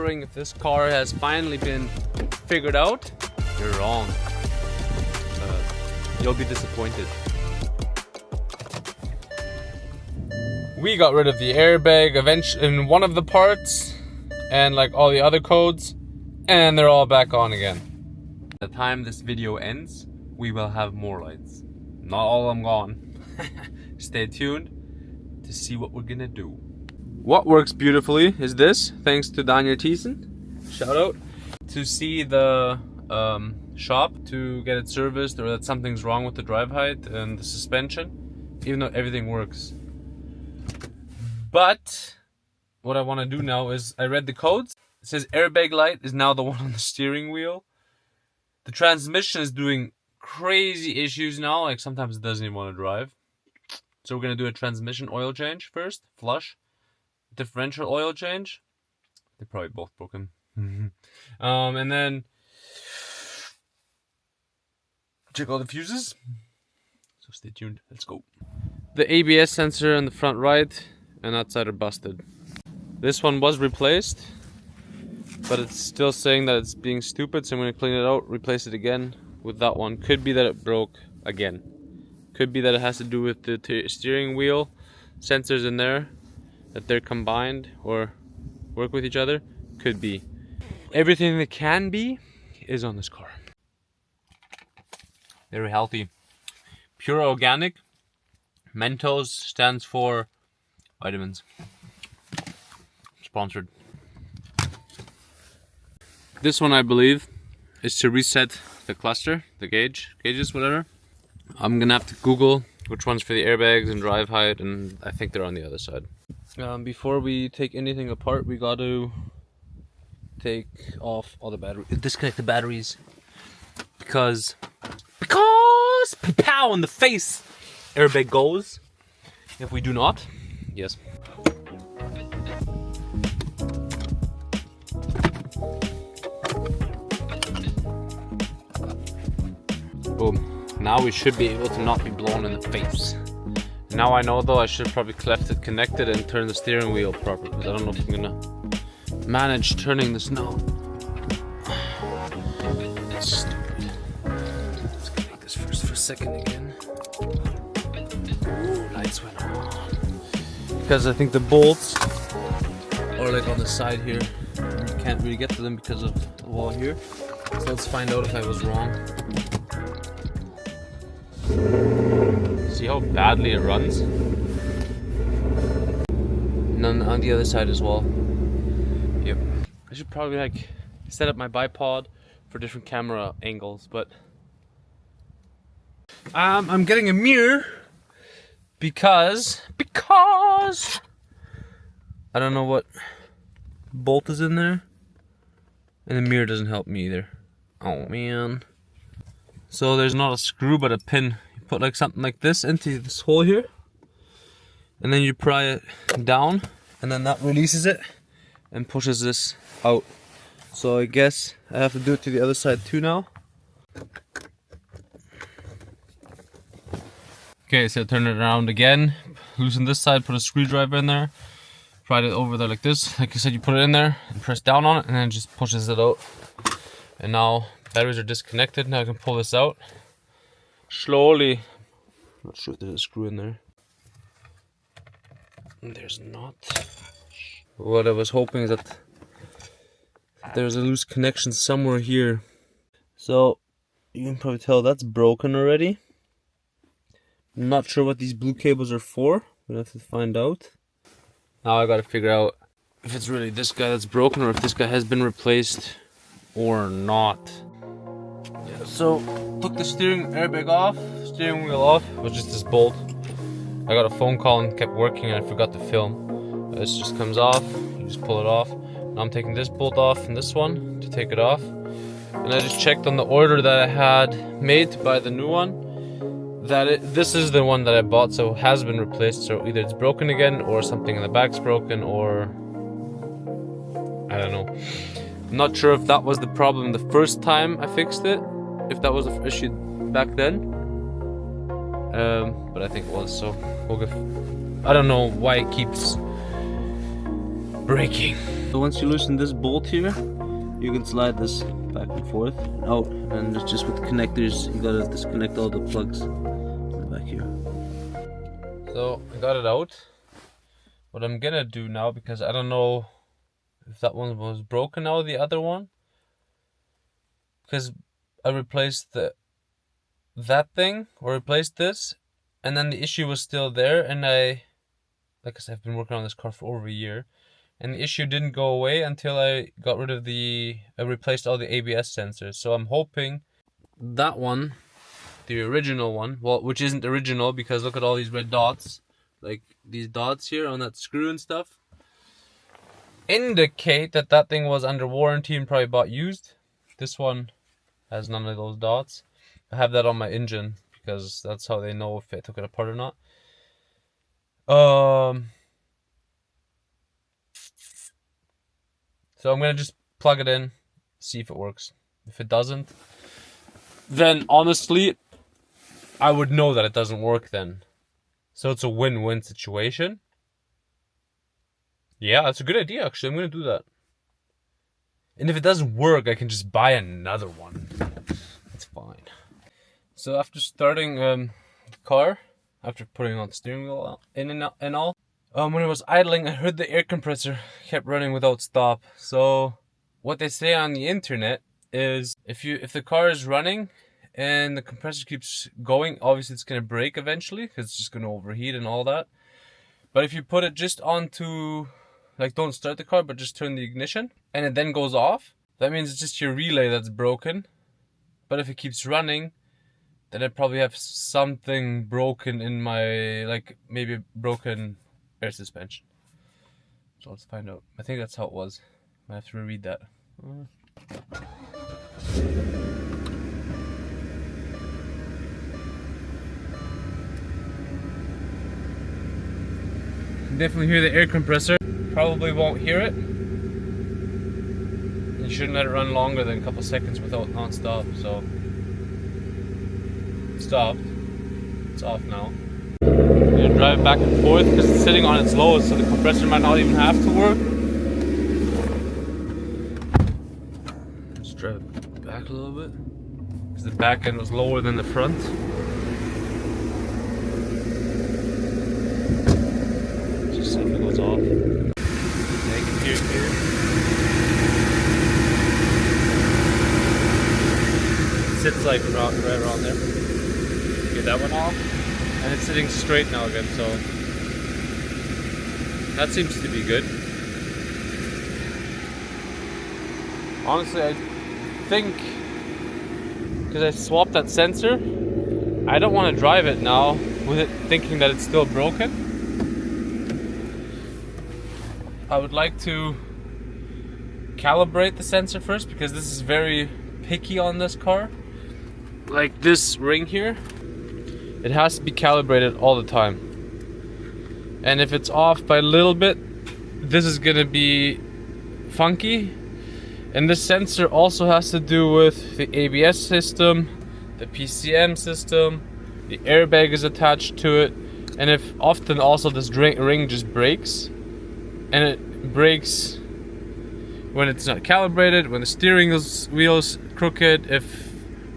wondering if this car has finally been figured out, you're wrong. You'll be disappointed. We got rid of the airbag eventually in one of the parts and like all the other codes, and they're all back on again. By the time this video ends, we will have more lights. Not all of them gone. Stay tuned to see what we're gonna do. What works beautifully is this, thanks to Daniel Thiessen. Shout out. To see the shop to get it serviced, or that something's wrong with the drive height and the suspension, even though everything works. But what I want to do now is, I read the codes. It says airbag light is now the one on the steering wheel. The transmission is doing crazy issues now, like sometimes it doesn't even want to drive. So we're going to do a transmission oil change first, flush. Differential oil change. They're probably both broken. And then check all the fuses. So stay tuned. Let's go. The ABS sensor on the front right and that side are busted. This one was replaced, but it's still saying that it's being stupid, so I'm going to clean it out, replace it again with that one. Could be that it broke again. Could be that it has to do with the steering wheel sensors in there, that they're combined or work with each other. Could be. Everything that can be is on this car. Very healthy. Pure organic. Mentos stands for vitamins. Sponsored. This one, I believe, is to reset the cluster, the gauges, whatever. I'm gonna have to Google which one's for the airbags and drive height, and I think they're on the other side. Before we take anything apart, we got to take off all the batteries, disconnect the batteries, because pow in the face, airbag goes. If we do not, yes. Boom. Now we should be able to not be blown in the face. Now I know though, I should probably left it connected and turn the steering wheel properly, because I don't know if I'm gonna manage turning this now. That's stupid. Let's connect this first for a second again. Ooh, lights went on. Because I think the bolts are like on the side here. You can't really get to them because of the wall here. So let's find out if I was wrong. See how badly it runs? And then on the other side as well. Yep. I should probably like set up my bipod for different camera angles, but I'm getting a mirror because I don't know what bolt is in there, and the mirror doesn't help me either. Oh man. So there's not a screw but a pin. You put like something like this into this hole here, and then you pry it down, and then that releases it and pushes this out. So I guess I have to do it to the other side too now. Okay, so turn it around again, loosen this side, put a screwdriver in there, pry it over there like this. Like I said, you put it in there and press down on it, and then it just pushes it out. And now batteries are disconnected. Now I can pull this out slowly. Not sure if there's a screw in there. There's not. What I was hoping is that there's a loose connection somewhere here. So you can probably tell that's broken already. I'm not sure what these blue cables are for. We'll have to find out. Now I gotta figure out if it's really this guy that's broken, or if this guy has been replaced or not. Yeah, so took the steering wheel off. It was just this bolt. I got a phone call and kept working, and I forgot to film. This just comes off, you just pull it off. Now I'm taking this bolt off and this one to take it off. And I just checked on the order that I had made to buy the new one, that this is the one that I bought, so it has been replaced. So either it's broken again, or something in the back's broken, or I don't know. I'm not sure if that was the problem the first time I fixed it, if that was the issue back then, but I think it was. So we'll I don't know why it keeps braking. So once you loosen this bolt here, you can slide this back and forth and out, and it's just with the connectors, you gotta disconnect all the plugs in the back here. So I got it out. What I'm gonna do now, because I don't know if that one was broken now, the other one, because I replaced that thing, or replaced this, and then the issue was still there, and like I said, I've been working on this car for over a year, and the issue didn't go away until I got rid of I replaced all the ABS sensors. So I'm hoping that one, the original one, well, which isn't original because look at all these red dots, like these dots here on that screw and stuff, indicate that that thing was under warranty and probably bought used. This one has none of those dots. I have that on my engine because that's how they know if I took it apart or not. So I'm gonna just plug it in, see if it works. If it doesn't, then honestly, I would know that it doesn't work then. So it's a win-win situation. Yeah, that's a good idea actually. I'm gonna do that. And if it doesn't work, I can just buy another one. That's fine. So after starting the car, after putting on the steering wheel in and all, when it was idling, I heard the air compressor kept running without stop. So what they say on the internet is if the car is running and the compressor keeps going, obviously it's gonna break eventually because it's just gonna overheat and all that. But if you put it just onto, like, don't start the car but just turn the ignition and it then goes off, that means it's just your relay that's broken. But if it keeps running, then I probably have something broken in my, like maybe broken air suspension. So let's find out. I think that's how it was. I have to reread that. Definitely hear the air compressor. Probably won't hear it. You shouldn't let it run longer than a couple seconds without non-stop. So it stopped. It's off now. I'm gonna drive back and forth because it's sitting on its lowest, so the compressor might not even have to work. Just drive it back a little bit because the back end was lower than the front. Just see if it goes off. I can hear it here. It sits like right around there. Get that one off. And it's sitting straight now again, so that seems to be good. Honestly, I think because I swapped that sensor, I don't want to drive it now with it thinking that it's still broken. I would like to calibrate the sensor first because this is very picky on this car. Like this ring here, it has to be calibrated all the time. And if it's off by a little bit, this is gonna be funky. And this sensor also has to do with the ABS system, the PCM system, the airbag is attached to it. And if often also this ring just breaks, and it breaks when it's not calibrated, when the steering wheel is crooked, if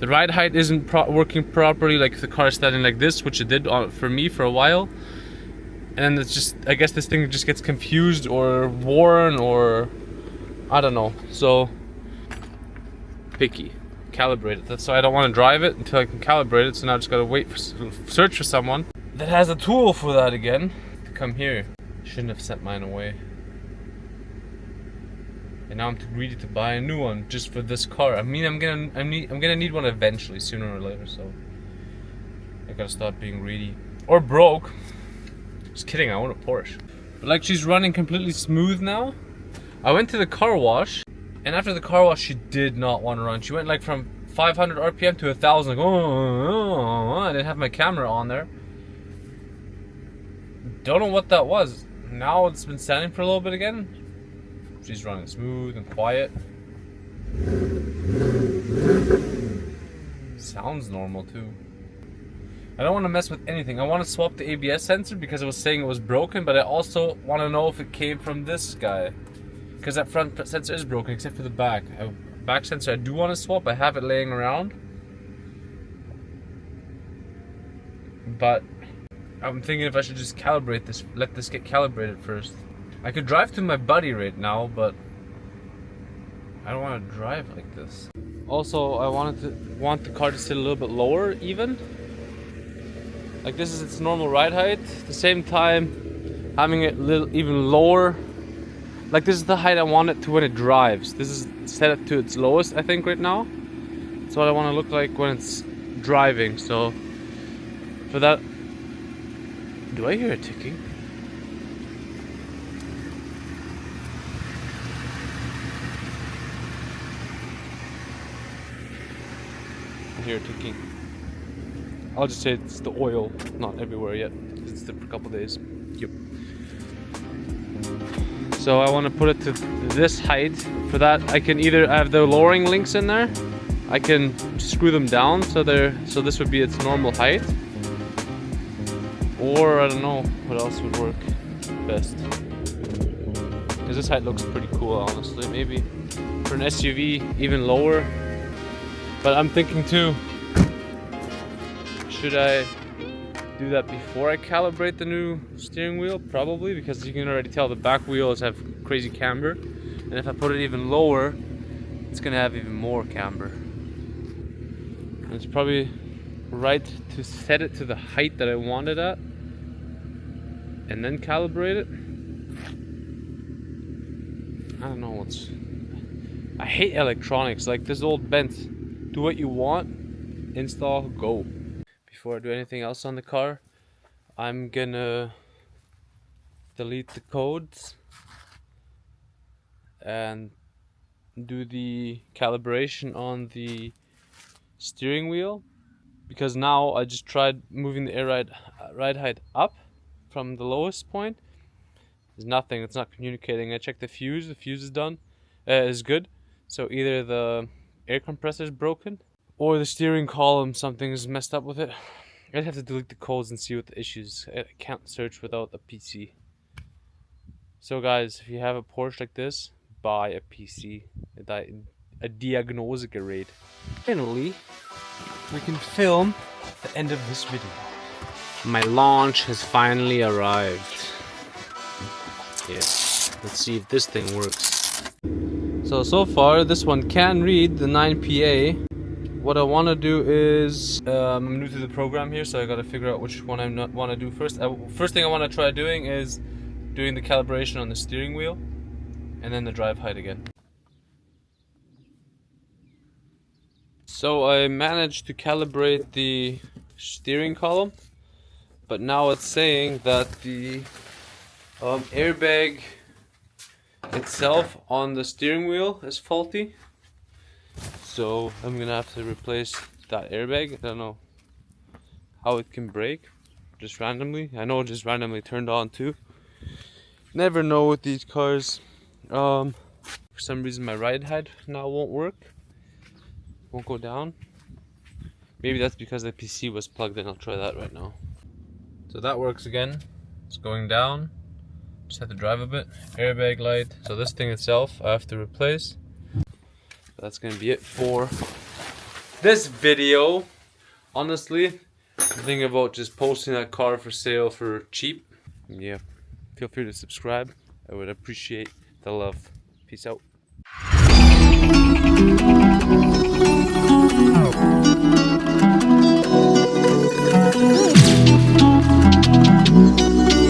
the ride height isn't working properly, like if the car is standing like this, which it did for me for a while, and then it's just, I guess this thing just gets confused or worn or I don't know. So picky, calibrate it. So I don't want to drive it until I can calibrate it. So now I just gotta search for someone that has a tool for that again to come here. Shouldn't have sent mine away. And now I'm too greedy to buy a new one just for this car. I mean, I'm gonna need one eventually, sooner or later. So I gotta stop being greedy or broke. Just kidding. I want a Porsche. But like, she's running completely smooth now. I went to the car wash, and after the car wash, she did not want to run. She went like from 500 RPM to 1,000. Like, oh, I didn't have my camera on there. Don't know what that was. Now it's been standing for a little bit again. She's running smooth and quiet. Sounds normal too. I don't want to mess with anything. I want to swap the ABS sensor because it was saying it was broken, but I also want to know if it came from this guy. because that front sensor is broken except for the back. Back sensor I do want to swap. I have it laying around, but I'm thinking if I should just calibrate this, let this get calibrated first. I could drive to my buddy right now, but I don't want to drive like this. Also, I want the car to sit a little bit lower, even. Like this is its normal ride height. At the same time, having it even lower. Like this is the height I want it to when it drives. This is set it to its lowest, I think, right now. That's what I want to look like when it's driving. So for that, do I hear it ticking? I hear it ticking. I'll just say it's the oil, not everywhere yet. It's there for a couple days. Yep. So I want to put it to this height. For that, I can either have the lowering links in there. I can screw them down so this would be its normal height. Or I don't know what else would work best. Because this height looks pretty cool, honestly. Maybe for an SUV, even lower. But I'm thinking too, should I do that before I calibrate the new steering wheel? Probably, because you can already tell the back wheels have crazy camber. And if I put it even lower, it's gonna have even more camber. And it's probably right to set it to the height that I want it at and then calibrate it. I don't know I hate electronics, like this old Benz. Do what you want, install, go. Before I do anything else on the car, I'm gonna delete the codes and do the calibration on the steering wheel, because now I just tried moving the ride height up from the lowest point. There's nothing, it's not communicating. I checked the fuse is done, is good. So either the air compressor is broken or the steering column, something is messed up with it. I'd have to delete the codes and see what the issues. I can't search without a PC. So guys, if you have a Porsche like this, buy a PC, a Diagnosegerät. Finally, we can film the end of this video. My launch has finally arrived. Yes, let's see if this thing works. So far this one can read the 9PA. What I want to do is, I'm new to the program here, so I got to figure out which one I want to do first. First thing I want to try doing is doing the calibration on the steering wheel, and then the drive height again. So I managed to calibrate the steering column, but now it's saying that the airbag itself on the steering wheel is faulty. So I'm gonna have to replace that airbag. I don't know how it can break just randomly. I know it just randomly turned on too. Never know with these cars. For some reason my ride height now won't work. Won't go down. Maybe that's because the PC was plugged in. I'll try that right now. So that works again. It's going down. Just have to drive a bit. Airbag light. So this thing itself I have to replace. That's gonna be it for this video. Honestly, I'm thinking about just posting that car for sale for cheap. Yeah, feel free to subscribe. I would appreciate the love. Peace out.